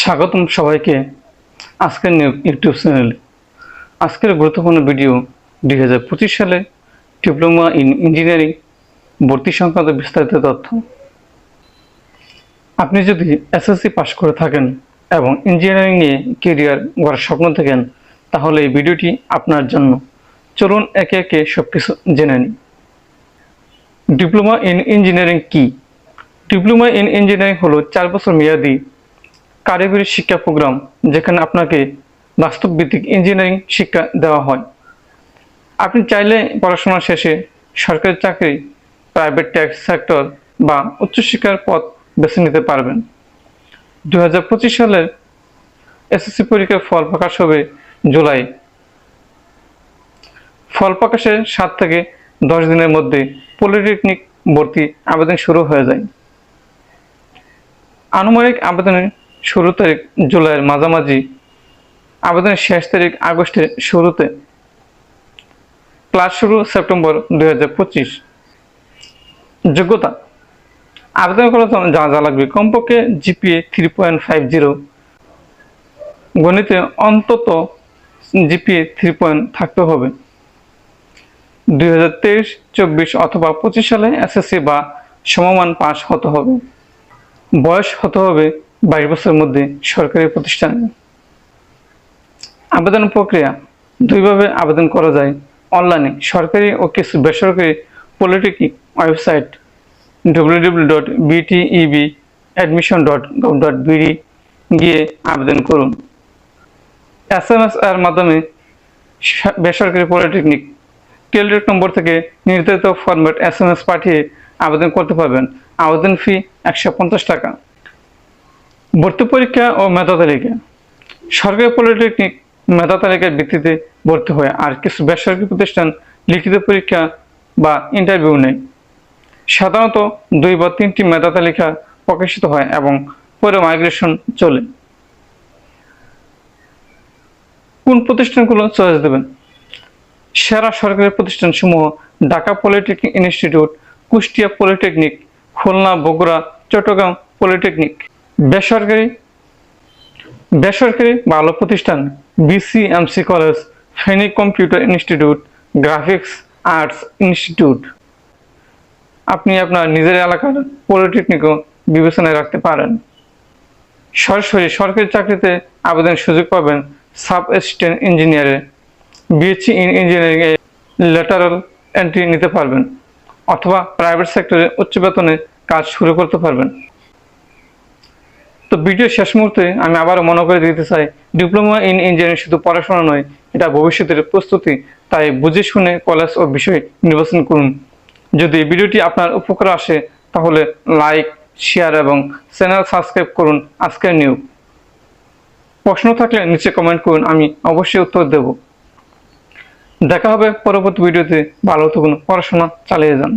স্বাগতম সবাইকে আজকের ইউটিউব চ্যানেলে। আজকের গুরুত্বপূর্ণ ভিডিও 2025 সালে ডিপ্লোমা ইন ইঞ্জিনিয়ারিং ভর্তি সংক্রান্ত বিস্তারিত তথ্য। আপনি যদি এসএসসি পাস করে থাকেন এবং ইঞ্জিনিয়ারিং নিয়ে কেরিয়ার গড়ার স্বপ্ন থাকেন, তাহলে এই ভিডিওটি আপনার জন্য। চলুন একে একে সব কিছু জেনে নিই। ডিপ্লোমা ইন ইঞ্জিনিয়ারিং কি? ডিপ্লোমা ইন ইঞ্জিনিয়ারিং হলো 4 বছর মেয়াদী কারিগরি শিক্ষা প্রোগ্রাম, যেখানে আপনাকে বাস্তবভিত্তিক ইঞ্জিনিয়ারিং শিক্ষা দেওয়া হয়। আপনি চাইলে পড়াশোনা শেষে সরকারি চাকরি, প্রাইভেট ট্যাক্স সেক্টর বা উচ্চশিক্ষার পথ বেছে নিতে পারবেন। 2025 সালের এসএসসি পরীক্ষার ফল প্রকাশ হবে জুলাই। ফল প্রকাশের 7 থেকে 10 দিনের মধ্যে পলিটেকনিক ভর্তি আবেদন শুরু হয়ে যায়। আনুমানিক আবেদনের শুরু তারিখ জুলাইয়ের মাঝামাঝি, আবেদনের শেষ তারিখ আগস্টের শুরুতে। ক্লাস শুরু সেপ্টেম্বর 2025। যোগ্যতা: আবেদন করার জন্য যা লাগবে: কমপক্ষে জিপিএ 3.50, গণিতে অন্তত জিপিএ 3 থাকতে হবে। 2023-24 অথবা 25 সালে এসএসসি বা সমমান পাস হতে হবে। বয়স হতে হবে 22 বছরের মধ্যে সরকারি প্রতিষ্ঠানে। আবেদন প্রক্রিয়া: দুইভাবে আবেদন করা যায়। অনলাইনে সরকারি ও কিছু বেসরকারি পলিটেকনিক ওয়েবসাইট www.btebadmission.gov.bd গিয়ে আবেদন করুন। SMS এর মাধ্যমে বেসরকারি পলিটেকনিক টেলিটক নম্বর থেকে নির্ধারিত ফরম্যাট SMS পাঠিয়ে আবেদন করতে পারবেন। আবেদন ফি 150 টাকা। ভর্তি পরীক্ষা ও মেধা তালিকা: সরকারি পলিটেকনিক মেধা তালিকার ভিত্তিতে ভর্তি হয়, আর কিছু বেসরকারি প্রতিষ্ঠান লিখিত পরীক্ষা বা ইন্টারভিউ নেয়। সাধারণত 2 বা 3টি মেধা তালিকা প্রকাশিত হয় এবং পরে মাইগ্রেশন চলে। কোন প্রতিষ্ঠানগুলো চয়েস দেবেন? সেরা সরকারি প্রতিষ্ঠানসমূহ: Dhaka polytechnic institute, Kushtia polytechnic, Khulna, Bogura, Chittagong polytechnic. বেসরকারি ভালো প্রতিষ্ঠান: BCMC college, Feni computer institute, graphics arts institute. আপনি আপনার নিজের এলাকার পলিটেকনিকও বিবেচনায় রাখতে পারেন। সরাসরি সরকারি চাকরিতে আবেদনের সুযোগ পাবেন সাব অ্যাসিস্ট্যান্ট ইঞ্জিনিয়ারে। বিএসসি ইন ইঞ্জিনিয়ারিং এ ল্যাটারাল এন্ট্রি নিতে পারবেন, অথবা প্রাইভেট সেক্টরে উচ্চ বেতনে কাজ শুরু করতে পারবেন। তো ভিডিও শেষ মুহূর্তে আমি আবারও মনে করে দিতে চাই, ডিপ্লোমা ইন ইঞ্জিনিয়ারিং শুধু পড়াশোনা নয়, এটা ভবিষ্যতের প্রস্তুতি। তাই বুঝে শুনে কলেজ ও বিষয় নির্বাচন করুন। যদি ভিডিওটি আপনার উপকার আসে, তাহলে লাইক, শেয়ার এবং চ্যানেল সাবস্ক্রাইব করুন। আজকের নিউজ প্রশ্ন থাকলে নিচে কমেন্ট করুন, আমি অবশ্যই উত্তর দেব। দেখা হবে পরবর্তী ভিডিওতে। ভালো থাকুন, পড়াশোনা চালিয়ে যান।